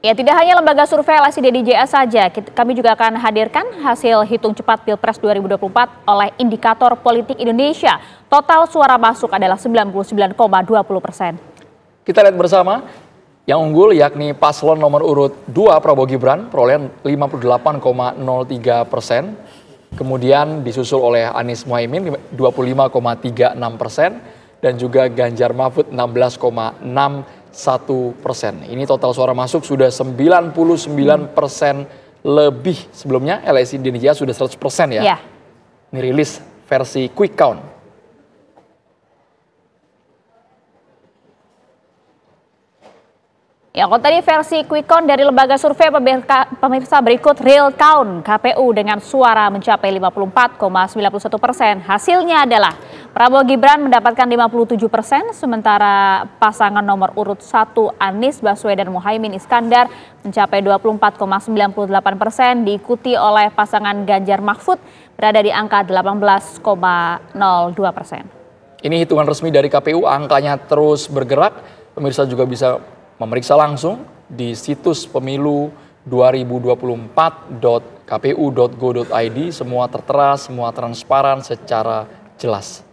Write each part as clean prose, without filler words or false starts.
Ya, tidak hanya lembaga survei LSI DNIJA saja, kami juga akan hadirkan hasil hitung cepat Pilpres 2024 oleh Indikator Politik Indonesia. Total suara masuk adalah 99,20%. Kita lihat bersama, yang unggul yakni paslon nomor urut 2 Prabowo Gibran, perolehan 58,03%. Kemudian disusul oleh Anies Muhaimin 25,36% dan juga Ganjar Mahfud 16,61%. Ini total suara masuk sudah 99% lebih. Sebelumnya LSI DNIJA sudah 100% ya. Ini rilis versi quick count. Ya, kalau tadi versi quick count dari lembaga survei, pemirsa berikut real count KPU dengan suara mencapai 54,91%. Hasilnya adalah Prabowo Gibran mendapatkan 57%, sementara pasangan nomor urut 1 Anies Baswedan Muhaimin Iskandar mencapai 24,98%, diikuti oleh pasangan Ganjar Mahfud berada di angka 18,02%. Ini hitungan resmi dari KPU, angkanya terus bergerak. Pemirsa juga bisa memeriksa langsung di situs pemilu 2024.kpu.go.id. Semua tertera, semua transparan secara jelas.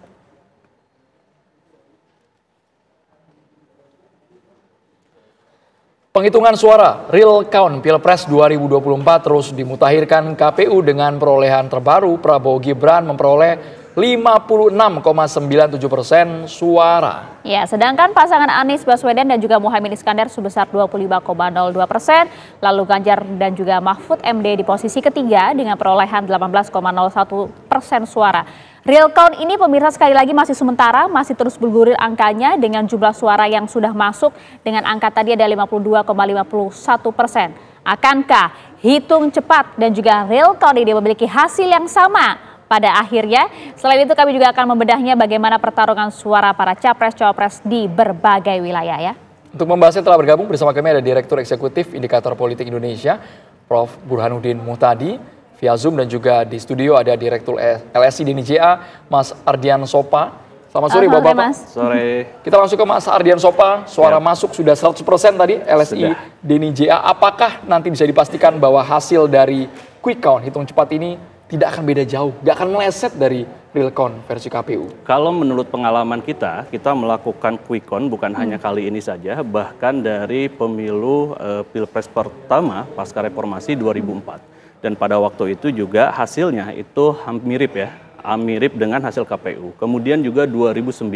Penghitungan suara real count Pilpres 2024 terus dimutakhirkan KPU dengan perolehan terbaru. Prabowo Gibran memperoleh 56,97% suara. Ya, sedangkan pasangan Anies Baswedan dan juga Muhaimin Iskandar sebesar 25,02%. Lalu Ganjar dan juga Mahfud MD di posisi ketiga dengan perolehan 18,01% suara. Real count ini pemirsa sekali lagi masih sementara, masih terus bergulir angkanya dengan jumlah suara yang sudah masuk dengan angka tadi ada 52,51%. Akankah hitung cepat dan juga real count ini memiliki hasil yang sama pada akhirnya? Selain itu kami juga akan membedahnya bagaimana pertarungan suara para capres-cawapres di berbagai wilayah ya. Untuk membahasnya telah bergabung bersama kami ada Direktur Eksekutif Indikator Politik Indonesia, Prof. Burhanuddin Muhtadi, via Zoom, dan juga di studio ada Direktur LSI DNIJA, Mas Ardian Sopa. Selamat sore Bapak-Bapak. Sore. Kita langsung ke Mas Ardian Sopa, suara masuk sudah 100% tadi LSI DNIJA. Apakah nanti bisa dipastikan bahwa hasil dari quick count, hitung cepat ini tidak akan beda jauh, nggak akan meleset dari real count versi KPU? Kalau menurut pengalaman kita melakukan quick count bukan hanya kali ini saja, bahkan dari pemilu Pilpres pertama pasca reformasi 2004. Dan pada waktu itu juga hasilnya itu mirip ya, mirip dengan hasil KPU. Kemudian juga 2009,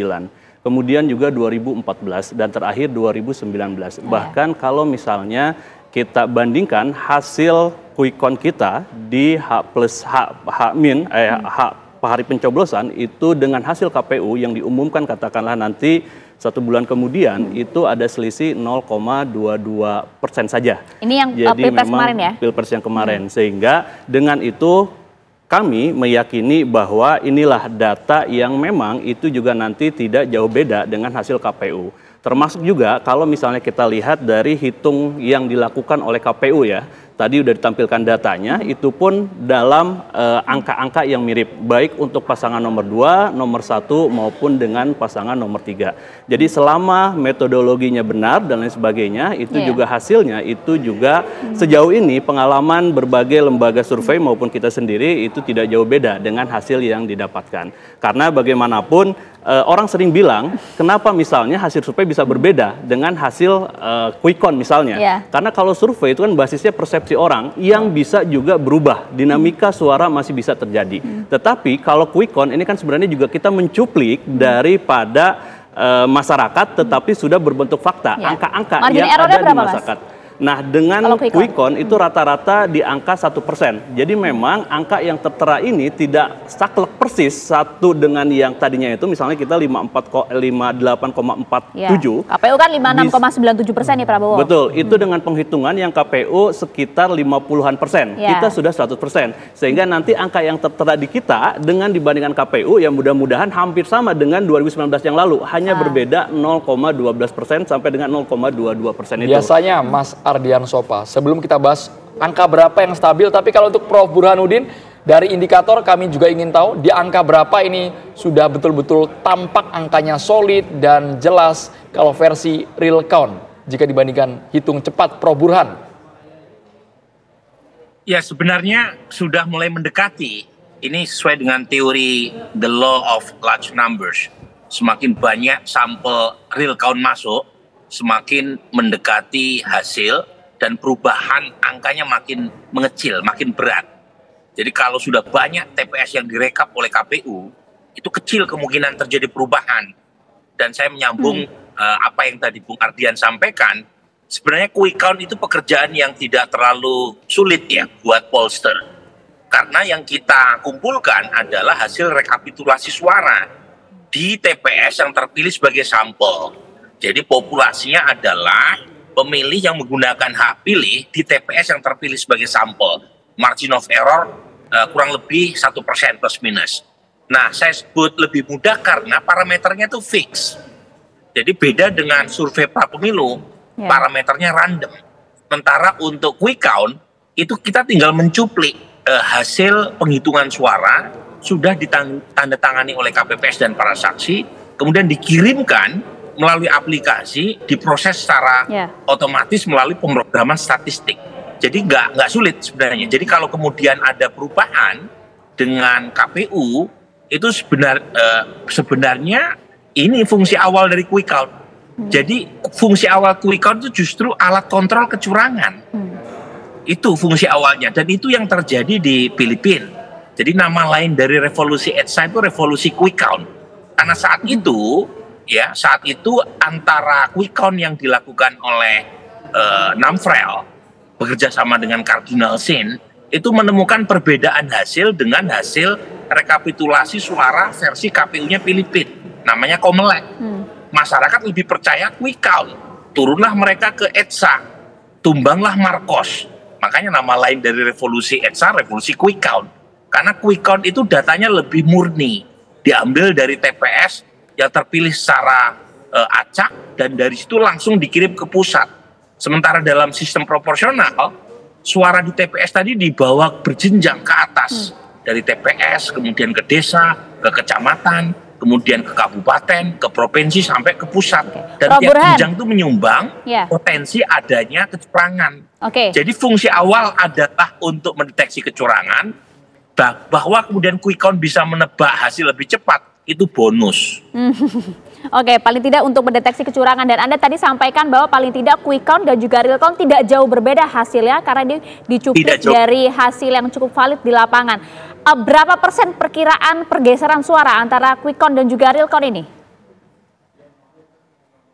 kemudian juga 2014, dan terakhir 2019. Bahkan kalau misalnya kita bandingkan hasil quick count kita di hari pencoblosan itu dengan hasil KPU yang diumumkan katakanlah nanti 1 bulan kemudian, itu ada selisih 0,22% saja. Ini yang jadi Pilpres memang kemarin ya? Pilpres yang kemarin. Sehingga dengan itu kami meyakini bahwa inilah data yang memang itu juga nanti tidak jauh beda dengan hasil KPU. Termasuk juga kalau misalnya kita lihat dari hitung yang dilakukan oleh KPU ya, tadi sudah ditampilkan datanya, itu pun dalam angka-angka yang mirip, baik untuk pasangan nomor 2, nomor 1, maupun dengan pasangan nomor 3. Jadi selama metodologinya benar dan lain sebagainya, itu juga hasilnya, itu juga sejauh ini pengalaman berbagai lembaga survei maupun kita sendiri, itu tidak jauh beda dengan hasil yang didapatkan. Karena bagaimanapun, orang sering bilang, kenapa misalnya hasil survei bisa berbeda dengan hasil quick count misalnya. Karena kalau survei itu kan basisnya persepsi orang yang bisa juga berubah, dinamika suara masih bisa terjadi. Tetapi kalau quick count ini kan sebenarnya juga kita mencuplik daripada masyarakat, tetapi sudah berbentuk fakta, angka-angka yang ada di masyarakat. Nah, dengan quick count itu rata-rata di angka 1%. Jadi memang angka yang tertera ini tidak saklek persis satu dengan yang tadinya itu, misalnya kita 58,47. KPU kan 56,97% nih Prabowo. Betul, itu dengan penghitungan yang KPU sekitar 50-an%. Kita sudah 100%. Sehingga nanti angka yang tertera di kita dengan dibandingkan KPU yang mudah-mudahan hampir sama dengan 2019 yang lalu. Hanya berbeda 0,12% sampai dengan 0,22% itu. Biasanya Mas Ardian Sopa, sebelum kita bahas angka berapa yang stabil, tapi kalau untuk Prof. Burhanuddin, dari indikator kami juga ingin tahu di angka berapa ini sudah betul-betul tampak angkanya solid dan jelas kalau versi real count jika dibandingkan hitung cepat Prof. Burhan. Ya sebenarnya sudah mulai mendekati. Ini sesuai dengan teori the law of large numbers. Semakin banyak sampel real count masuk, semakin mendekati hasil dan perubahan angkanya makin mengecil, makin berat. Jadi kalau sudah banyak TPS yang direkap oleh KPU, itu kecil kemungkinan terjadi perubahan. Dan saya menyambung apa yang tadi Bung Ardian sampaikan, sebenarnya quick count itu pekerjaan yang tidak terlalu sulit ya buat pollster. Karena yang kita kumpulkan adalah hasil rekapitulasi suara di TPS yang terpilih sebagai sampel. Jadi populasinya adalah pemilih yang menggunakan hak pilih di TPS yang terpilih sebagai sampel. Margin of error kurang lebih 1% plus minus. Nah, saya sebut lebih mudah karena parameternya itu fix. Jadi beda dengan survei pra-pemilu, parameternya random. Sementara untuk quick count, itu kita tinggal mencuplik hasil penghitungan suara, sudah ditandatangani oleh KPPS dan para saksi, kemudian dikirimkan melalui aplikasi, diproses secara otomatis melalui pemrograman statistik. Jadi nggak sulit sebenarnya. Jadi kalau kemudian ada perubahan dengan KPU, itu sebenarnya ini fungsi awal dari quick count. Jadi fungsi awal quick count itu justru alat kontrol kecurangan. Itu fungsi awalnya, dan itu yang terjadi di Filipina. Jadi nama lain dari revolusi EDSA itu revolusi quick count. Karena saat itu antara quick count yang dilakukan oleh Namfrel bekerja sama dengan Cardinal Sin itu menemukan perbedaan hasil dengan hasil rekapitulasi suara versi KPU-nya Filipina. Namanya Comelec. Masyarakat lebih percaya quick count. Turunlah mereka ke EDSA, tumbanglah Marcos. Makanya nama lain dari revolusi EDSA, revolusi quick count. Karena quick count itu datanya lebih murni. Diambil dari TPS yang terpilih secara acak, dan dari situ langsung dikirim ke pusat. Sementara dalam sistem proporsional, suara di TPS tadi dibawa berjenjang ke atas. Dari TPS, kemudian ke desa, ke kecamatan, kemudian ke kabupaten, ke provinsi, sampai ke pusat. Dan tiap jenjang itu menyumbang potensi adanya kecurangan. Jadi fungsi awal adalah untuk mendeteksi kecurangan, bahwa kemudian quick count bisa menebak hasil lebih cepat, itu bonus. Paling tidak untuk mendeteksi kecurangan. Dan Anda tadi sampaikan bahwa paling tidak quick count dan juga real count tidak jauh berbeda hasilnya, karena dicuplik dari hasil yang cukup valid di lapangan. Berapa persen perkiraan pergeseran suara antara quick count dan juga real count ini?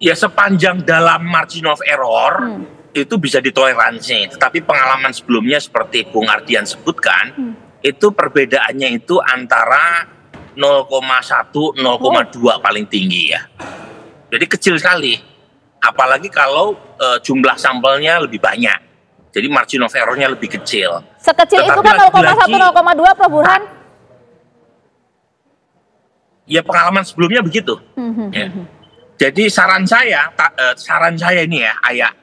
Ya sepanjang dalam margin of error itu bisa ditoleransi. Tetapi pengalaman sebelumnya seperti Bung Ardian sebutkan, itu perbedaannya itu antara 0,1, 0,2 paling tinggi ya. Jadi kecil sekali. Apalagi kalau jumlah sampelnya lebih banyak. Jadi margin of error-nya lebih kecil. Sekecil itu kan 0,1, 0,2, Prof. Burhan? Ya pengalaman sebelumnya begitu. Ya. Jadi saran saya ini ya, Ayah,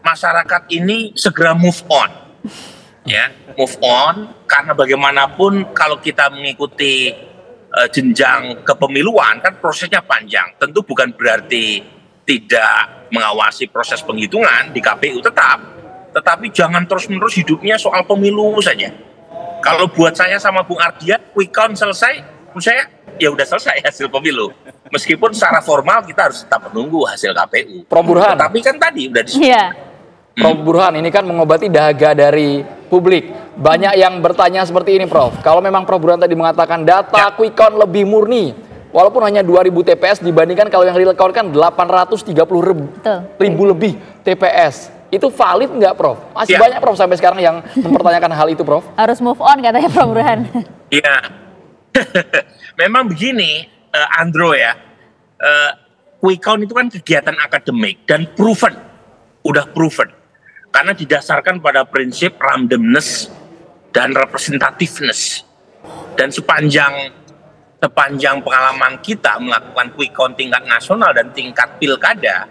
masyarakat ini segera move on. Ya, move on, karena bagaimanapun kalau kita mengikuti jenjang kepemiluan kan prosesnya panjang. Tentu bukan berarti tidak mengawasi proses penghitungan di KPU tetapi jangan terus-menerus hidupnya soal pemilu saja. Kalau buat saya sama Bung Ardian, quick count selesai, menurut saya ya udah selesai hasil pemilu. Meskipun secara formal kita harus tetap menunggu hasil KPU. Prof. Burhan. Tapi kan tadi udah Prof. Burhan, ini kan mengobati dahaga dari publik. Banyak yang bertanya seperti ini, Prof. Kalau memang Prof. Burhan tadi mengatakan data quick count lebih murni, walaupun hanya 2.000 TPS dibandingkan kalau yang real count kan 830.000 lebih TPS. Itu valid nggak, Prof? Masih banyak, Prof, sampai sekarang yang mempertanyakan hal itu, Prof. Harus move on katanya Prof. Burhan. Iya. Memang begini, Andro ya. Quick count itu kan kegiatan akademik dan proven. Udah proven. Karena didasarkan pada prinsip randomness dan representativeness. Dan sepanjang pengalaman kita melakukan quick count tingkat nasional dan tingkat pilkada,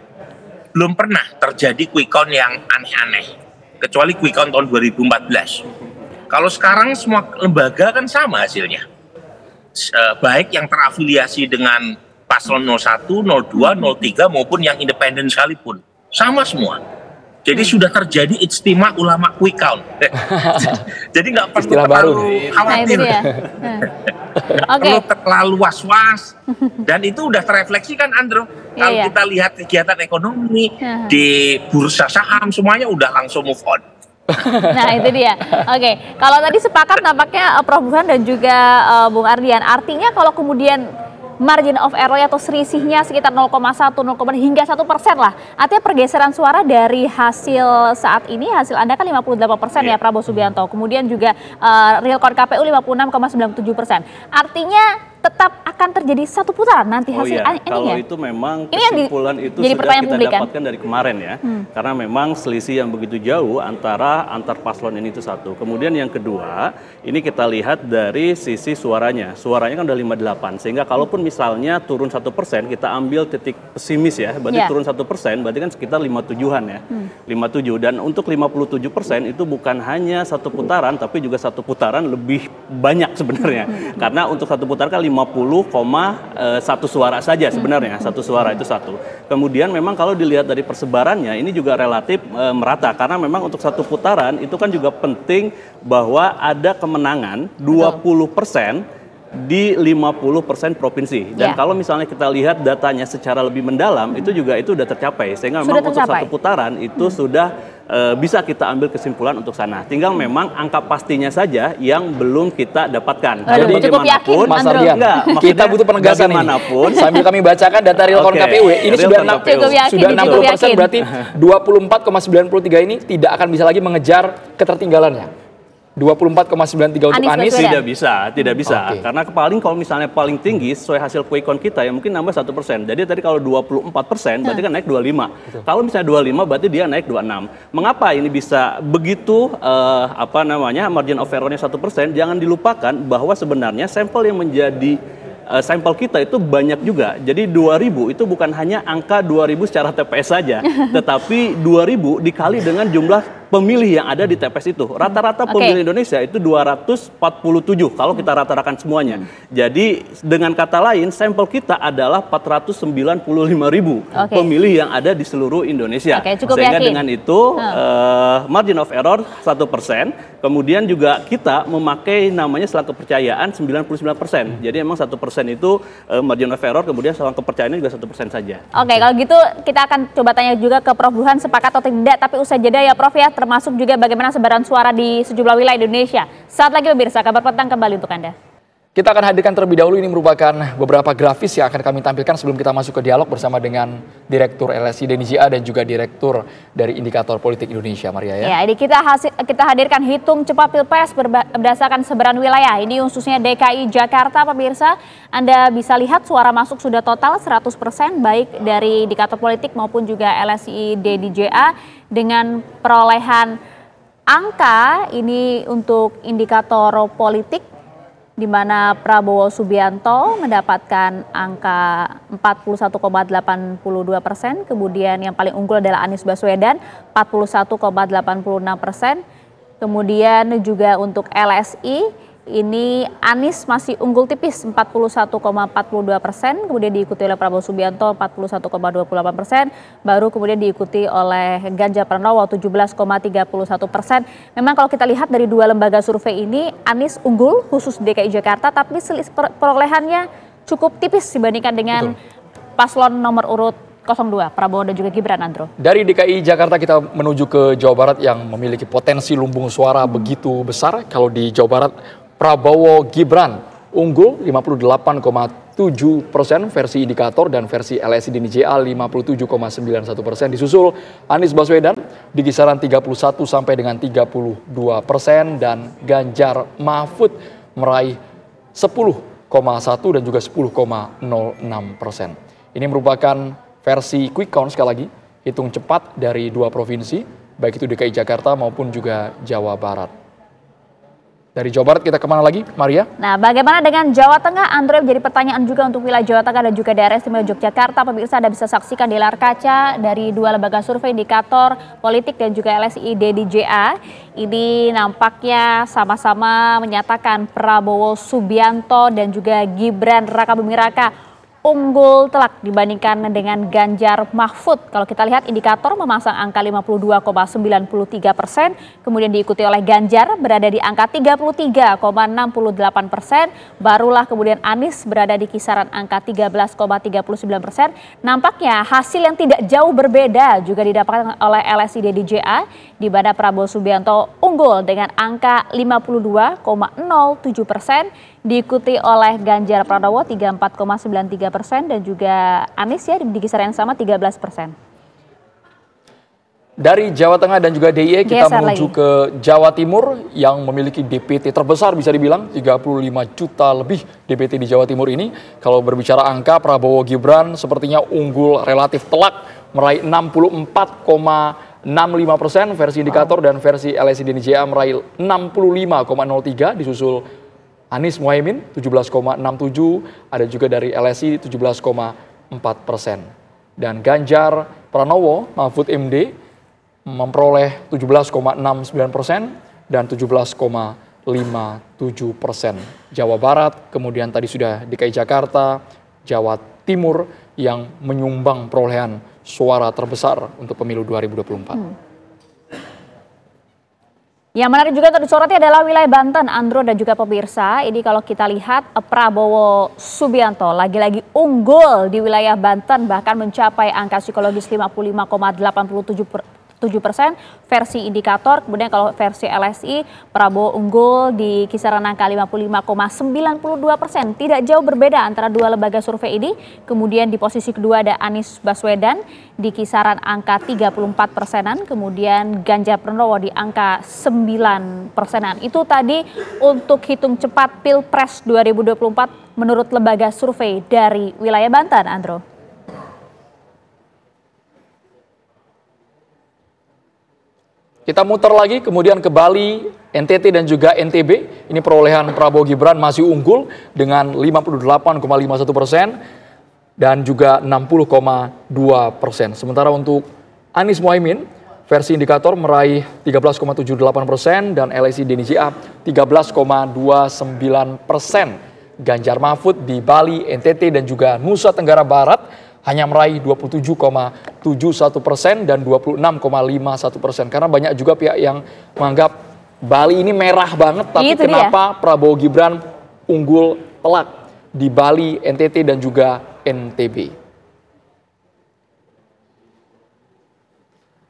belum pernah terjadi quick count yang aneh-aneh. Kecuali quick count tahun 2014. Kalau sekarang semua lembaga kan sama hasilnya. Baik yang terafiliasi dengan paslon 01, 02, 03 maupun yang independen sekalipun. Sama semua. Jadi sudah terjadi ijtima ulama quick count. Jadi nggak perlu Istilah baru terlalu khawatir. Nah, Nggak perlu terlalu was-was. Dan itu udah terefleksi kan, Andro. Kalau kita lihat kegiatan ekonomi di bursa saham, semuanya udah langsung move on. Nah itu dia. Oke, kalau tadi sepakat nampaknya Prof. Burhan dan juga Bung Ardian, artinya kalau kemudian margin of error atau selisihnya sekitar 0,1, 0, hingga 1% lah. Artinya pergeseran suara dari hasil saat ini, hasil Anda kan 58% ya Prabowo Subianto. Kemudian juga real count KPU 56,97%. Artinya tetap akan terjadi satu putaran nanti hasil ini kalau ya? itu memang ini kesimpulan itu jadi sudah kita publik, dapatkan dari kemarin ya. Karena memang selisih yang begitu jauh antar paslon ini itu satu. Kemudian yang kedua, ini kita lihat dari sisi suaranya. Suaranya kan udah 58, sehingga kalaupun misalnya turun 1%, kita ambil titik pesimis ya, berarti turun 1%, berarti kan sekitar 57-an ya. 57, dan untuk 57% itu bukan hanya satu putaran, tapi juga satu putaran lebih banyak sebenarnya. Karena untuk satu putaran kan 50,1 suara saja sebenarnya, satu suara itu satu. Kemudian memang kalau dilihat dari persebarannya ini juga relatif merata, karena memang untuk satu putaran itu kan juga penting bahwa ada kemenangan 20% di 50% provinsi. Dan kalau misalnya kita lihat datanya secara lebih mendalam, itu juga itu sudah tercapai. Sehingga memang untuk satu putaran itu sudah bisa kita ambil kesimpulan untuk sana. Tinggal memang angka pastinya saja yang belum kita dapatkan. Jadi cukup yakin, Mas Ardian, kita butuh penegasan bagaimanapun. Sambil kami bacakan data real count KPU, ini sudah 60%, berarti 24,93 ini tidak akan bisa lagi mengejar ketertinggalannya. 24,93 untuk Anies tidak bisa. Karena kalau misalnya paling tinggi sesuai hasil quick count kita ya mungkin nambah 1%. Jadi tadi kalau 24% berarti kan naik 25. Kalau misalnya 25 berarti dia naik 26. Mengapa ini bisa begitu margin of error-nya 1%? Jangan dilupakan bahwa sebenarnya sampel yang menjadi sampel kita itu banyak juga. Jadi 2000 itu bukan hanya angka 2000 secara TPS saja, tetapi 2000 dikali dengan jumlah pemilih yang ada di TPS itu. Rata-rata pemilih Indonesia itu 247 kalau kita rata-ratakan semuanya. Jadi dengan kata lain sampel kita adalah 495.000 pemilih yang ada di seluruh Indonesia. Sehingga dengan itu margin of error 1%. Kemudian juga kita memakai namanya selang kepercayaan 99%. Jadi emang 1% itu margin of error, kemudian selang kepercayaannya juga 1% saja. Oke, kalau gitu kita akan coba tanya juga ke Prof. Burhan sepakat atau tidak, tapi usai jeda ya Prof ya, termasuk juga bagaimana sebaran suara di sejumlah wilayah Indonesia. Saat lagi pemirsa, Kabar Petang kembali untuk Anda. Kita akan hadirkan terlebih dahulu, ini merupakan beberapa grafis yang akan kami tampilkan sebelum kita masuk ke dialog bersama dengan Direktur LSI Denny JA dan juga Direktur dari Indikator Politik Indonesia, Maria ya. Ya, ini kita hadirkan hitung cepat Pilpres berdasarkan sebaran wilayah. Ini khususnya DKI Jakarta pemirsa. Anda bisa lihat suara masuk sudah total 100% baik dari Indikator Politik maupun juga LSI Denny JA dengan perolehan angka ini untuk Indikator Politik, di mana Prabowo Subianto mendapatkan angka 41,82%, kemudian yang paling unggul adalah Anies Baswedan 41,86%, kemudian juga untuk LSI ini Anies masih unggul tipis 41,42%, kemudian diikuti oleh Prabowo Subianto 41,28%, baru kemudian diikuti oleh Ganjar Pranowo 17,31%. Memang kalau kita lihat dari dua lembaga survei ini, Anies unggul khusus DKI Jakarta, tapi perolehannya cukup tipis dibandingkan dengan paslon nomor urut 02, Prabowo dan juga Gibran, Andro. Dari DKI Jakarta kita menuju ke Jawa Barat yang memiliki potensi lumbung suara begitu besar. Kalau di Jawa Barat, Prabowo Gibran unggul 58,7% versi indikator dan versi LSI Denny JA 57,91%. Disusul Anies Baswedan di kisaran 31 sampai dengan 32% dan Ganjar Mahfud meraih 10,1 dan juga 10,06%. Ini merupakan versi quick count, sekali lagi hitung cepat dari dua provinsi, baik itu DKI Jakarta maupun juga Jawa Barat. Dari Jawa Barat kita kemana lagi, Maria? Nah, bagaimana dengan Jawa Tengah? Andro, menjadi pertanyaan juga untuk wilayah Jawa Tengah dan juga daerah istimewa Yogyakarta. Pemirsa Anda bisa saksikan di layar kaca dari dua lembaga survei Indikator Politik dan juga LSI Denny JA. Ini nampaknya sama-sama menyatakan Prabowo Subianto dan juga Gibran Rakabuming Raka unggul telak dibandingkan dengan Ganjar Mahfud. Kalau kita lihat indikator memasang angka 52,93%, kemudian diikuti oleh Ganjar berada di angka 33,68%, barulah kemudian Anies berada di kisaran angka 13,39%. Nampaknya hasil yang tidak jauh berbeda juga didapatkan oleh LSI DJA, di mana Prabowo Subianto unggul dengan angka 52,07%, diikuti oleh Ganjar Pranowo 34,93% dan juga Anies ya di kisaran yang sama 13%. Dari Jawa Tengah dan juga DIY kita menuju ke Jawa Timur yang memiliki DPT terbesar bisa dibilang 35 juta lebih DPT di Jawa Timur ini. Kalau berbicara angka, Prabowo Gibran sepertinya unggul relatif telak meraih 64,65% versi indikator dan versi LSI DJA meraih 65,03, disusul Anies Muhaimin 17,67, ada juga dari LSI 17,4%. Dan Ganjar Pranowo Mahfud MD memperoleh 17,69% dan 17,57%. Jawa Barat, kemudian tadi sudah DKI Jakarta, Jawa Timur yang menyumbang perolehan suara terbesar untuk pemilu 2024. Yang menarik juga untuk disoroti adalah wilayah Banten, Andro dan juga pemirsa. Ini kalau kita lihat Prabowo Subianto lagi-lagi unggul di wilayah Banten, bahkan mencapai angka psikologis 55,87% versi indikator. Kemudian kalau versi LSI, Prabowo unggul di kisaran angka 55,92%. Tidak jauh berbeda antara dua lembaga survei ini. Kemudian di posisi kedua ada Anies Baswedan di kisaran angka 34%. Kemudian Ganjar Pranowo di angka 9%. Itu tadi untuk hitung cepat Pilpres 2024 menurut lembaga survei dari wilayah Banten, Andro. Kita muter lagi kemudian ke Bali, NTT dan juga NTB. Ini perolehan Prabowo Gibran masih unggul dengan 58,51% dan juga 60,2%. Sementara untuk Anies Muhaimin versi indikator meraih 13,78% dan LSI DJA 13,29%. Ganjar Mahfud di Bali, NTT dan juga Nusa Tenggara Barat hanya meraih 27,71% dan 26,51%. Karena banyak juga pihak yang menganggap Bali ini merah banget, tapi kenapa Prabowo Gibran unggul telak di Bali, NTT dan juga NTB.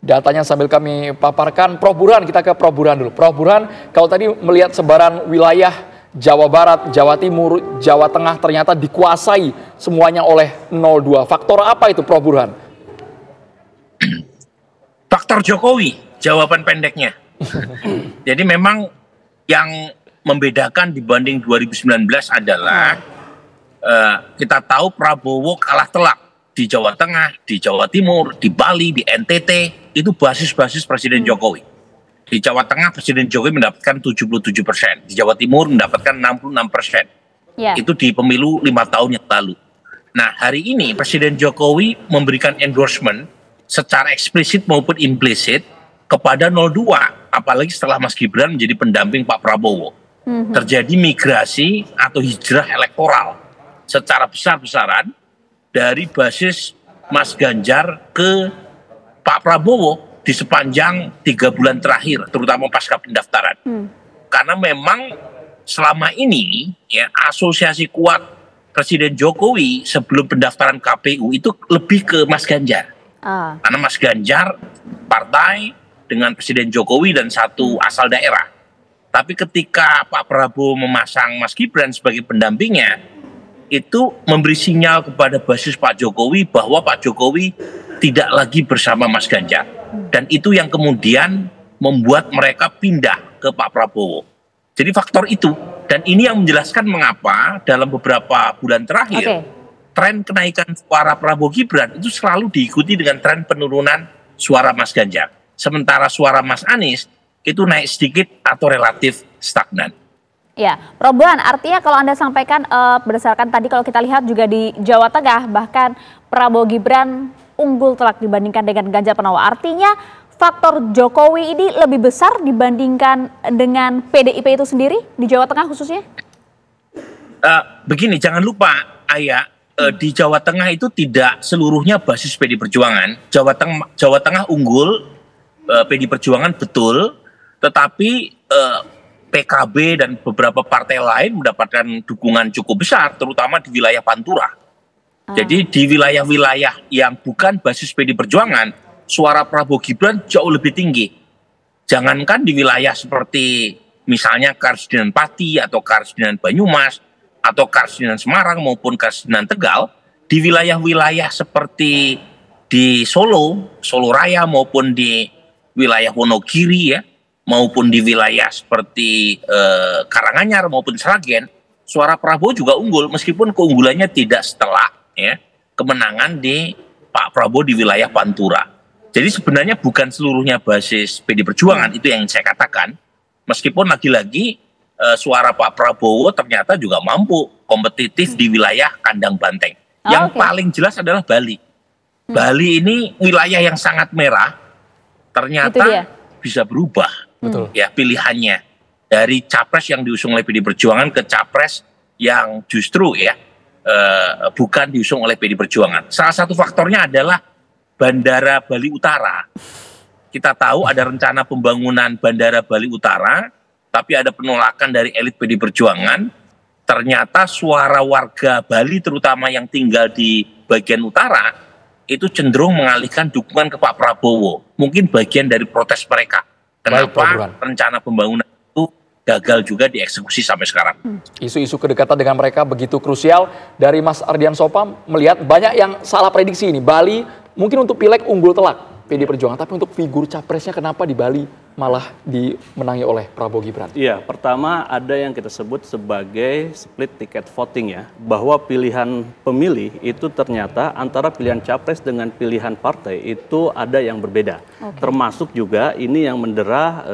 Datanya sambil kami paparkan. Prof Burhan, kita ke Prof Burhan dulu. Prof Burhan, kalau tadi melihat sebaran wilayah Jawa Barat, Jawa Timur, Jawa Tengah ternyata dikuasai semuanya oleh 02. Faktor apa itu, Prof Burhan? Faktor Jokowi, jawaban pendeknya. Jadi memang yang membedakan dibanding 2019 adalah kita tahu Prabowo kalah telak di Jawa Tengah, di Jawa Timur, di Bali, di NTT, itu basis-basis Presiden Jokowi. Di Jawa Tengah Presiden Jokowi mendapatkan 77%, di Jawa Timur mendapatkan 66%. Itu di pemilu 5 tahun yang lalu. Nah, hari ini Presiden Jokowi memberikan endorsement secara eksplisit maupun implisit kepada 02, apalagi setelah Mas Gibran menjadi pendamping Pak Prabowo. Terjadi migrasi atau hijrah elektoral secara besar-besaran dari basis Mas Ganjar ke Pak Prabowo di sepanjang 3 bulan terakhir, terutama pasca pendaftaran. Karena memang selama ini ya asosiasi kuat Presiden Jokowi sebelum pendaftaran KPU itu lebih ke Mas Ganjar. Karena Mas Ganjar partai dengan Presiden Jokowi dan satu asal daerah. Tapi ketika Pak Prabowo memasang Mas Gibran sebagai pendampingnya, itu memberi sinyal kepada basis Pak Jokowi bahwa Pak Jokowi tidak lagi bersama Mas Ganjar. Dan itu yang kemudian membuat mereka pindah ke Pak Prabowo. Jadi faktor itu. Dan ini yang menjelaskan mengapa dalam beberapa bulan terakhir tren kenaikan suara Prabowo Gibran itu selalu diikuti dengan tren penurunan suara Mas Ganjar. Sementara suara Mas Anies itu naik sedikit atau relatif stagnan. Ya, Prof Burhan, artinya kalau Anda sampaikan berdasarkan tadi kalau kita lihat juga di Jawa Tengah, bahkan Prabowo Gibran unggul telak dibandingkan dengan Ganjar Pranowo. Artinya faktor Jokowi ini lebih besar dibandingkan dengan PDIP itu sendiri di Jawa Tengah khususnya? Begini, jangan lupa Ayah, di Jawa Tengah itu tidak seluruhnya basis PD Perjuangan. Jawa Tengah unggul, PD Perjuangan betul, tetapi PKB dan beberapa partai lain mendapatkan dukungan cukup besar, terutama di wilayah Pantura. Jadi di wilayah-wilayah yang bukan basis PD Perjuangan, suara Prabowo Gibran jauh lebih tinggi. Jangankan di wilayah seperti misalnya Karsidenan Pati atau Karsidenan Banyumas, atau Karsidenan Semarang maupun Karsidenan Tegal, di wilayah-wilayah seperti di Solo Raya maupun di wilayah Wonogiri ya, maupun di wilayah seperti Karanganyar maupun Sragen, suara Prabowo juga unggul meskipun keunggulannya tidak setelak ya kemenangan di Pak Prabowo di wilayah Pantura. Jadi sebenarnya bukan seluruhnya basis PD Perjuangan, itu yang saya katakan. Meskipun lagi-lagi suara Pak Prabowo ternyata juga mampu kompetitif di wilayah kandang banteng. Yang paling jelas adalah Bali. Bali ini wilayah yang sangat merah, ternyata bisa berubah. Ya pilihannya dari capres yang diusung oleh PD Perjuangan ke capres yang justru ya bukan diusung oleh PD Perjuangan. Salah satu faktornya adalah Bandara Bali Utara. Kita tahu ada rencana pembangunan Bandara Bali Utara, tapi ada penolakan dari elit PD Perjuangan. Ternyata suara warga Bali terutama yang tinggal di bagian utara itu cenderung mengalihkan dukungan ke Pak Prabowo. Mungkin bagian dari protes mereka. Kenapa rencana pembangunan itu gagal juga dieksekusi sampai sekarang. Isu-isu kedekatan dengan mereka begitu krusial. Dari Mas Ardian Sopam melihat banyak yang salah prediksi ini. Bali mungkin untuk pileg unggul telak PD Perjuangan, tapi untuk figur capresnya kenapa di Bali malah dimenangi oleh Prabowo Gibran? Iya, pertama ada yang kita sebut sebagai split ticket voting ya, bahwa pilihan pemilih itu ternyata antara pilihan capres dengan pilihan partai itu ada yang berbeda. Termasuk juga ini yang mendera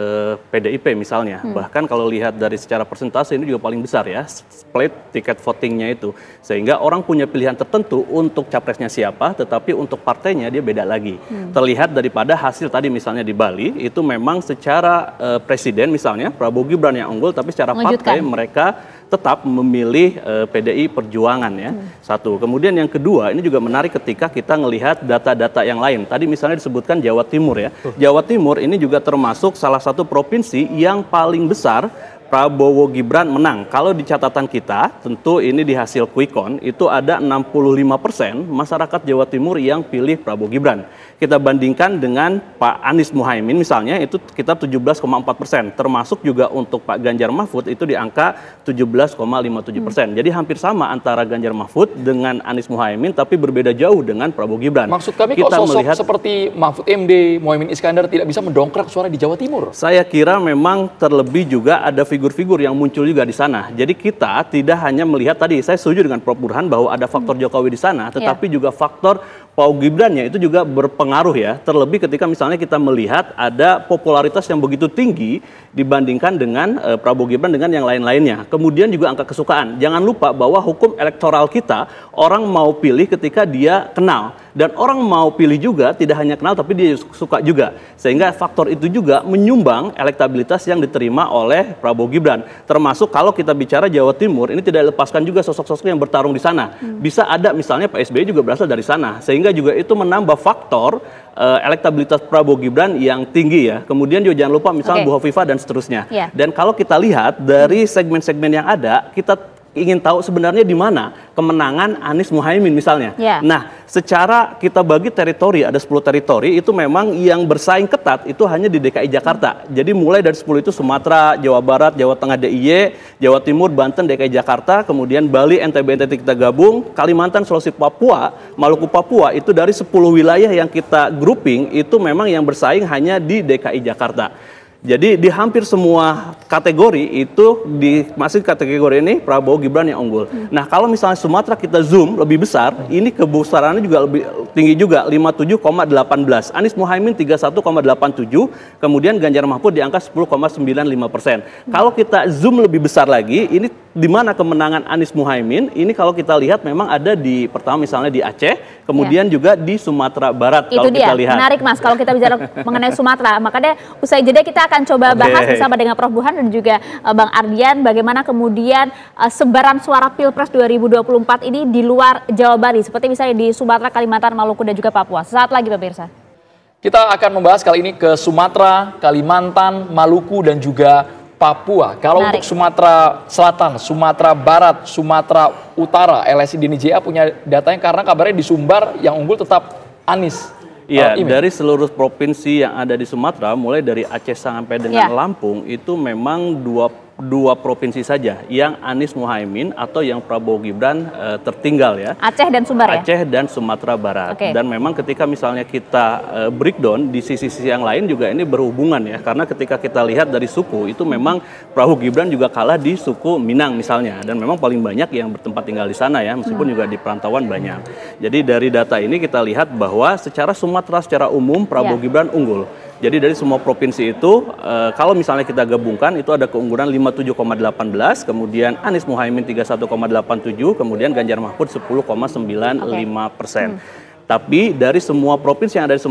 PDIP misalnya. Bahkan kalau lihat dari secara persentase ini juga paling besar ya, split ticket votingnya itu. Sehingga orang punya pilihan tertentu untuk capresnya siapa, tetapi untuk partainya dia beda lagi. Terlihat daripada hasil tadi misalnya di Bali itu memang secara presiden misalnya Prabowo Gibran yang unggul, tapi secara partai mereka tetap memilih PDI Perjuangan ya. Satu. Kemudian yang kedua ini juga menarik ketika kita melihat data-data yang lain. Tadi misalnya disebutkan Jawa Timur ya. Jawa Timur ini juga termasuk salah satu provinsi yang paling besar Prabowo Gibran menang. Kalau di catatan kita, tentu ini di hasil quick count, itu ada 65% masyarakat Jawa Timur yang pilih Prabowo Gibran. Kita bandingkan dengan Pak Anies Muhaimin misalnya, itu sekitar 17,4%. Termasuk juga untuk Pak Ganjar Mahfud itu di angka 17,57%. Jadi hampir sama antara Ganjar Mahfud dengan Anies Muhaimin, tapi berbeda jauh dengan Prabowo Gibran. Maksud kami kita kok sosok seperti Mahfud MD, Muhaimin Iskandar tidak bisa mendongkrak suara di Jawa Timur? Saya kira memang terlebih juga ada figur-figur yang muncul juga di sana. Jadi kita tidak hanya melihat tadi, saya setuju dengan Prof. Burhan bahwa ada faktor Jokowi di sana, tetapi juga faktor Pak Gibrannya itu juga berpengaruh ya. Terlebih ketika misalnya kita melihat ada popularitas yang begitu tinggi dibandingkan dengan Prabowo Gibran dengan yang lain-lainnya. Kemudian juga angka kesukaan. Jangan lupa bahwa hukum elektoral kita, orang mau pilih ketika dia kenal. Dan orang mau pilih juga tidak hanya kenal tapi dia suka juga. Sehingga faktor itu juga menyumbang elektabilitas yang diterima oleh Prabowo Gibran. Termasuk kalau kita bicara Jawa Timur, ini tidak lepaskan juga sosok-sosok yang bertarung di sana. Bisa ada misalnya Pak SBY juga berasal dari sana. Sehingga juga itu menambah faktor elektabilitas Prabowo Gibran yang tinggi ya. Kemudian juga jangan lupa misalnya Bu Hovifah dan seterusnya. Dan kalau kita lihat dari segmen-segmen yang ada, kita ingin tahu sebenarnya di mana kemenangan Anies Muhaimin misalnya. Nah, secara kita bagi teritori, ada 10 teritori, itu memang yang bersaing ketat itu hanya di DKI Jakarta. Jadi mulai dari 10 itu Sumatera, Jawa Barat, Jawa Tengah DIY, Jawa Timur, Banten, DKI Jakarta, kemudian Bali, NTB, NTT kita gabung, Kalimantan, Sulawesi, Papua, Maluku, Papua, itu dari 10 wilayah yang kita grouping, itu memang yang bersaing hanya di DKI Jakarta. Jadi di hampir semua kategori itu masih kategori ini Prabowo Gibran yang unggul. Nah kalau misalnya Sumatera kita zoom lebih besar, ini kebesarannya juga lebih tinggi juga 57,18. Anies Muhaimin 31,87, kemudian Ganjar Mahfud di angka 10,95%. Kalau kita zoom lebih besar lagi, ini di mana kemenangan Anies Muhaimin ini kalau kita lihat memang ada di pertama misalnya di Aceh, kemudian juga di Sumatera Barat. Itu kalau dia, kita lihat. menarik Mas kalau kita bicara mengenai Sumatera. Makanya usai jeda kita akan coba bahas bersama dengan Prof. Burhan dan juga Bang Ardian bagaimana kemudian sebaran suara Pilpres 2024 ini di luar Jawa Bali, seperti misalnya di Sumatera, Kalimantan, Maluku dan juga Papua. Sesaat lagi pemirsa. Kita akan membahas kali ini ke Sumatera, Kalimantan, Maluku dan juga Papua. Kalau Menarik. untuk Sumatera Selatan, Sumatera Barat, Sumatera Utara, LSI Dini JA punya datanya karena kabarnya di Sumbar yang unggul tetap Anies. Iya, dari seluruh provinsi yang ada di Sumatera, mulai dari Aceh sampai dengan Lampung, itu memang dua provinsi saja yang Anies Muhaimin atau yang Prabowo Gibran tertinggal ya. Aceh dan Sumbar ya? Aceh dan Sumatera Barat. Dan memang ketika misalnya kita breakdown di sisi-sisi yang lain juga ini berhubungan ya. Karena ketika kita lihat dari suku itu memang Prabowo Gibran juga kalah di suku Minang misalnya. Dan memang paling banyak yang bertempat tinggal di sana ya, meskipun juga di perantauan banyak. Jadi dari data ini kita lihat bahwa secara Sumatera secara umum Prabowo Gibran unggul. Jadi dari semua provinsi itu, kalau misalnya kita gabungkan, itu ada keunggulan 57,18, kemudian Anies Muhaimin 31,87, kemudian Ganjar Mahfud 10,95%. Tapi dari semua provinsi yang ada di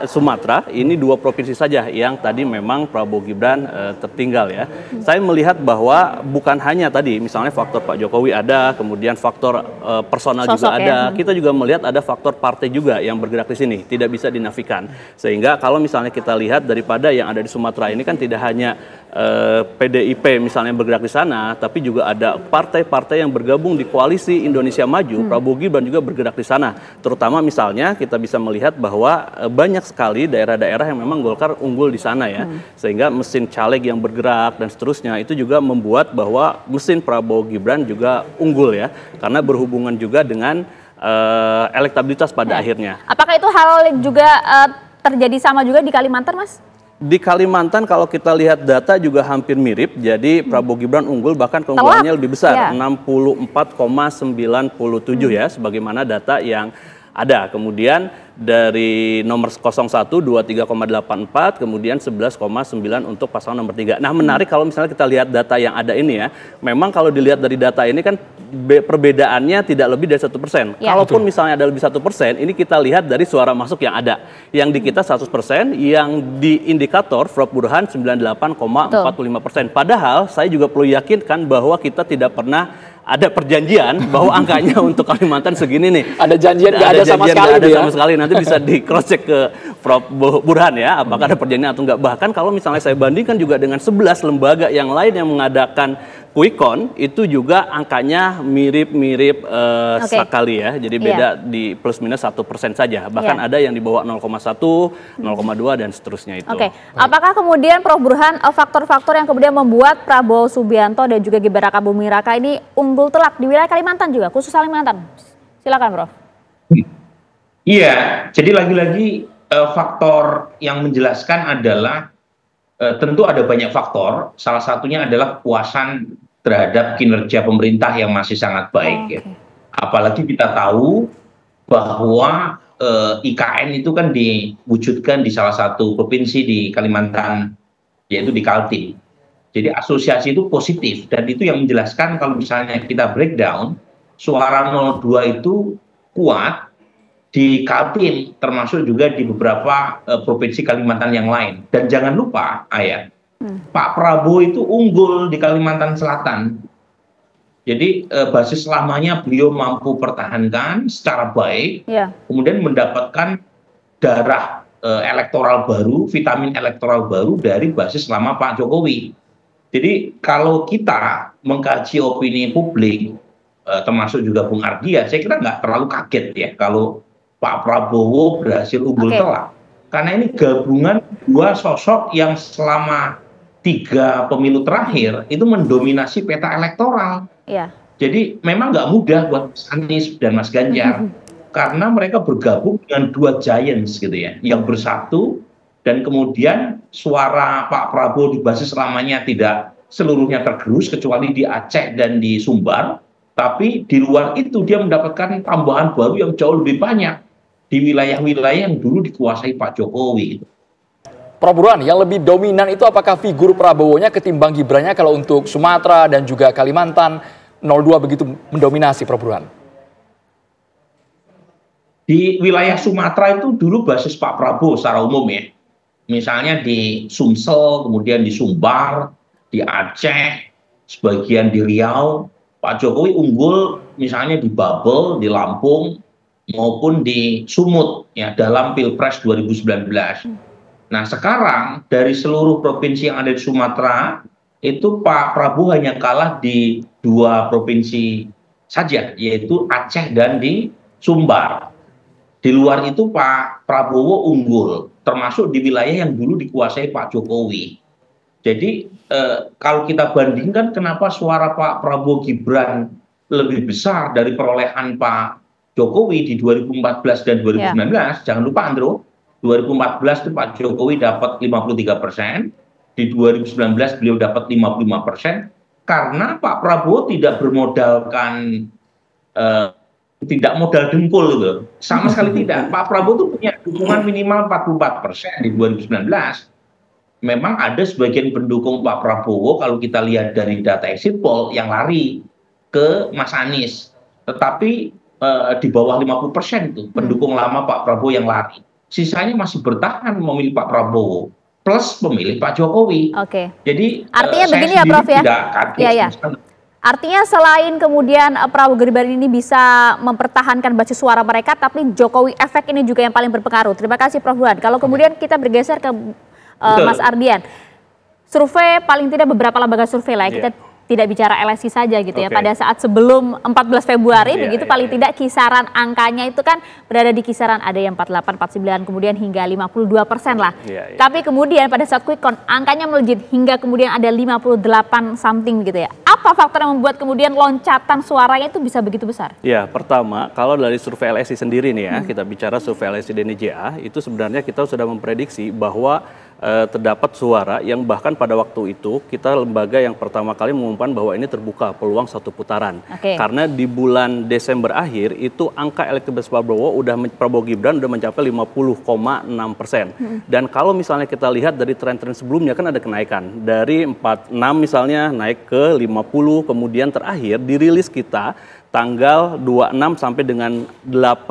Sumatera, ini dua provinsi saja yang tadi memang Prabowo Gibran tertinggal ya. Saya melihat bahwa bukan hanya tadi, misalnya faktor Pak Jokowi ada, kemudian faktor personal Sosok juga ada. Ya. Kita juga melihat ada faktor partai juga yang bergerak di sini, tidak bisa dinafikan. Sehingga kalau misalnya kita lihat daripada yang ada di Sumatera ini kan tidak hanya PDIP misalnya bergerak di sana, tapi juga ada partai-partai yang bergabung di koalisi Indonesia Maju. Prabowo Gibran juga bergerak di sana. Terutama misalnya kita bisa melihat bahwa banyak sekali daerah-daerah yang memang Golkar unggul di sana ya. Sehingga mesin caleg yang bergerak dan seterusnya itu juga membuat bahwa mesin Prabowo Gibran juga unggul ya. Karena berhubungan juga dengan elektabilitas pada akhirnya. Apakah itu hal juga terjadi sama juga di Kalimantan, Mas? Di Kalimantan kalau kita lihat data juga hampir mirip, jadi Prabowo Gibran unggul bahkan keunggulannya lebih besar, 64,97 ya, sebagaimana data yang ada. Kemudian dari nomor 01 23,84, kemudian 11,9 untuk pasangan nomor 3. Nah menarik kalau misalnya kita lihat data yang ada ini ya, memang kalau dilihat dari data ini kan perbedaannya tidak lebih dari 1%. Kalaupun misalnya ada lebih 1%, ini kita lihat dari suara masuk yang ada. Yang di kita 100%, yang di indikator Prof. Burhan 98,45%. Padahal saya juga perlu yakinkan bahwa kita tidak pernah ada perjanjian bahwa angkanya untuk Kalimantan segini nih. Ada janjian nggak ada sama sekali. Ada sama sekali. Nanti bisa di cross check ke Prof. Burhan ya, apakah ada perjanjian atau enggak. Bahkan kalau misalnya saya bandingkan juga dengan 11 lembaga yang lain yang mengadakan Quickcon, itu juga angkanya mirip-mirip sekali ya. Jadi beda di plus minus 1% saja. Bahkan ada yang di bawah 0,1, 0,2 dan seterusnya itu. Apakah kemudian Prof. Burhan faktor-faktor yang kemudian membuat Prabowo Subianto dan juga Gibran Rakabuming Raka ini unggul telak di wilayah Kalimantan juga, khusus Kalimantan? Silakan Prof. Iya, jadi lagi-lagi faktor yang menjelaskan adalah tentu ada banyak faktor. Salah satunya adalah kepuasan terhadap kinerja pemerintah yang masih sangat baik. Ya. Apalagi kita tahu bahwa IKN itu kan diwujudkan di salah satu provinsi di Kalimantan, yaitu di Kaltim. Jadi asosiasi itu positif dan itu yang menjelaskan kalau misalnya kita breakdown, suara 02 itu kuat di Kaltim, termasuk juga di beberapa provinsi Kalimantan yang lain. Dan jangan lupa, Ayah, Pak Prabowo itu unggul di Kalimantan Selatan. Jadi basis lamanya beliau mampu pertahankan secara baik, kemudian mendapatkan darah elektoral baru, vitamin elektoral baru dari basis lama Pak Jokowi. Jadi kalau kita mengkaji opini publik, termasuk juga Bung Ardian, saya kira nggak terlalu kaget ya kalau Pak Prabowo berhasil unggul telak. Karena ini gabungan dua sosok yang selama 3 pemilu terakhir itu mendominasi peta elektoral. Jadi memang nggak mudah buat Mas Anies dan Mas Ganjar. Karena mereka bergabung dengan dua giants gitu ya, yang bersatu dan kemudian suara Pak Prabowo di basis lamanya tidak seluruhnya tergerus kecuali di Aceh dan di Sumbar. Tapi di luar itu dia mendapatkan tambahan baru yang jauh lebih banyak di wilayah-wilayah yang dulu dikuasai Pak Jokowi. Prof Burhan, yang lebih dominan itu apakah figur Prabowo-nya ketimbang Gibran-nya kalau untuk Sumatera dan juga Kalimantan 02 begitu mendominasi, Prof Burhan? Di wilayah Sumatera itu dulu basis Pak Prabowo secara umum ya. Misalnya di Sumsel, kemudian di Sumbar, di Aceh, sebagian di Riau, Pak Jokowi unggul misalnya di Babel, di Lampung, maupun di Sumut ya dalam Pilpres 2019. Nah sekarang dari seluruh provinsi yang ada di Sumatera, itu Pak Prabowo hanya kalah di 2 provinsi saja, yaitu Aceh dan di Sumbar. Di luar itu Pak Prabowo unggul, termasuk di wilayah yang dulu dikuasai Pak Jokowi. Jadi kalau kita bandingkan kenapa suara Pak Prabowo Gibran lebih besar dari perolehan Pak Jokowi di 2014 dan 2019, jangan lupa Andro, 2014 itu Pak Jokowi dapat 53%, di 2019 beliau dapat 55%, karena Pak Prabowo tidak bermodalkan tidak modal dengkul gitu, sama sekali tidak. Pak Prabowo tuh punya dukungan minimal 44% di 2019. Memang ada sebagian pendukung Pak Prabowo kalau kita lihat dari data exit poll yang lari ke Mas Anies, tetapi di bawah 50% itu pendukung lama Pak Prabowo yang lari. Sisanya masih bertahan memilih Pak Prabowo plus pemilih Pak Jokowi. Oke. Jadi artinya begini ya Prof ya. Iya. Artinya selain kemudian Prabowo Gibran ini bisa mempertahankan basis suara mereka, tapi Jokowi efek ini juga yang paling berpengaruh. Terima kasih Prof Burhan. Kalau kemudian kita bergeser ke Mas Ardian, survei paling tidak beberapa lembaga survei lah, kita tidak bicara LSI saja gitu ya. Pada saat sebelum 14 Februari begitu paling tidak kisaran angkanya itu kan berada di kisaran ada yang 48, 49 kemudian hingga 52% lah. Tapi kemudian pada saat quick count angkanya melejit hingga kemudian ada 58 something gitu ya. Apa faktor yang membuat kemudian loncatan suaranya itu bisa begitu besar? Ya, pertama kalau dari survei LSI sendiri nih ya, kita bicara survei LSI DNIJA, itu sebenarnya kita sudah memprediksi bahwa terdapat suara yang bahkan pada waktu itu kita lembaga yang pertama kali mengumumkan bahwa ini terbuka peluang 1 putaran. Karena di bulan Desember akhir itu angka elektabilitas Prabowo Gibran udah mencapai 50,6%. Dan kalau misalnya kita lihat dari tren-tren sebelumnya kan ada kenaikan dari 46 misalnya naik ke 50, kemudian terakhir dirilis kita tanggal 26 sampai dengan 6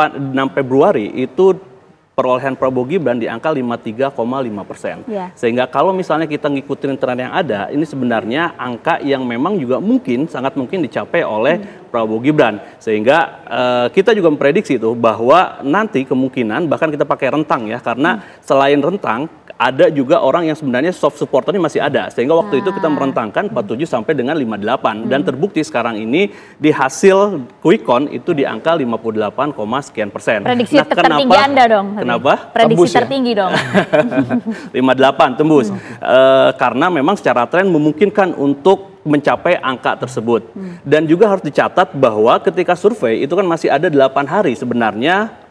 Februari itu perolehan Prabowo Gibran di angka 53,5%. Sehingga kalau misalnya kita ngikutin tren yang ada, ini sebenarnya angka yang memang juga mungkin, sangat mungkin dicapai oleh Prabowo Gibran. Sehingga kita juga memprediksi itu bahwa nanti kemungkinan, bahkan kita pakai rentang ya, karena selain rentang, ada juga orang yang sebenarnya soft supporternya masih ada. Sehingga waktu itu kita merentangkan 47 sampai dengan 58. Dan terbukti sekarang ini di hasil quick count itu di angka 58, sekian persen. Prediksi tertinggi Anda dong. Kenapa? Prediksi tertinggi dong. 58 tembus. Karena memang secara tren memungkinkan untuk mencapai angka tersebut. Dan juga harus dicatat bahwa ketika survei itu kan masih ada 8 hari sebenarnya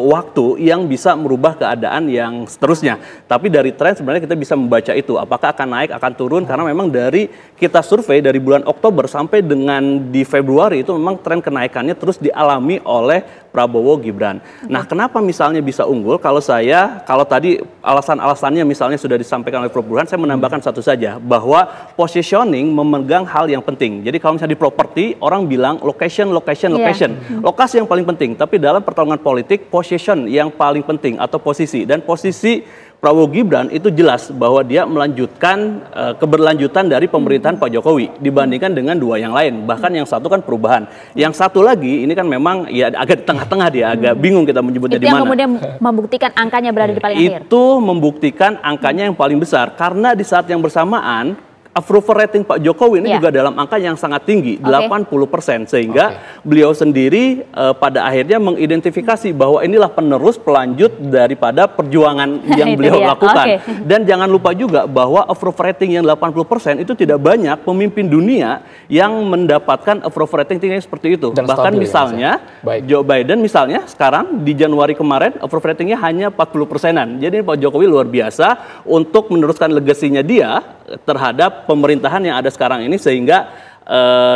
waktu yang bisa merubah keadaan yang seterusnya. Tapi dari tren sebenarnya kita bisa membaca itu. Apakah akan naik, akan turun. Karena memang dari kita survei dari bulan Oktober sampai dengan di Februari itu memang tren kenaikannya terus dialami oleh Prabowo Gibran. Nah, kenapa misalnya bisa unggul? Kalau tadi alasan-alasannya misalnya sudah disampaikan oleh Prof Burhan, saya menambahkan satu saja, bahwa positioning memegang hal yang penting. Jadi kalau misalnya di properti, orang bilang location. Lokasi yang paling penting, tapi dalam pertarungan politik, position yang paling penting atau posisi. Dan posisi Prabowo Gibran itu jelas bahwa dia melanjutkan keberlanjutan dari pemerintahan Pak Jokowi dibandingkan dengan 2 yang lain. Bahkan yang satu kan perubahan. Yang satu lagi ini kan memang ya agak di tengah-tengah dia, agak bingung kita menyebutnya di mana. Itu yang kemudian membuktikan angkanya berada di paling akhir. Itu membuktikan angkanya yang paling besar karena di saat yang bersamaan approval rating Pak Jokowi ini juga dalam angka yang sangat tinggi, 80%. Sehingga beliau sendiri pada akhirnya mengidentifikasi bahwa inilah penerus pelanjut daripada perjuangan yang beliau lakukan. Dan jangan lupa juga bahwa approval rating yang 80% itu tidak banyak pemimpin dunia yang mendapatkan approval rating tinggi seperti itu. Dan bahkan misalnya Joe Biden misalnya sekarang di Januari kemarin approval ratingnya hanya 40%-an. Jadi Pak Jokowi luar biasa untuk meneruskan legasinya dia terhadap pemerintahan yang ada sekarang ini, sehingga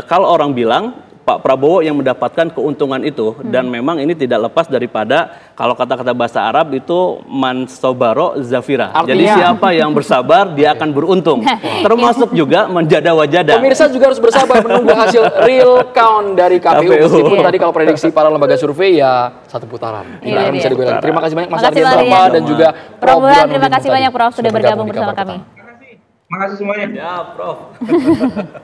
kalau orang bilang Pak Prabowo yang mendapatkan keuntungan itu, dan memang ini tidak lepas daripada kalau kata-kata bahasa Arab itu man sobaro zafira. Jadi siapa yang bersabar dia akan beruntung. Termasuk juga menjada wajada. Pemirsa juga harus bersabar menunggu hasil real count dari KPU. Meskipun tadi kalau prediksi para lembaga survei ya 1 putaran. Tidak akan bisa digoyang. Terima kasih banyak Mas Ardian Dharma dan juga Prof Burhan. Terima kasih banyak Prof sudah bergabung bersama kami. Makasih semuanya. Ya, Prof.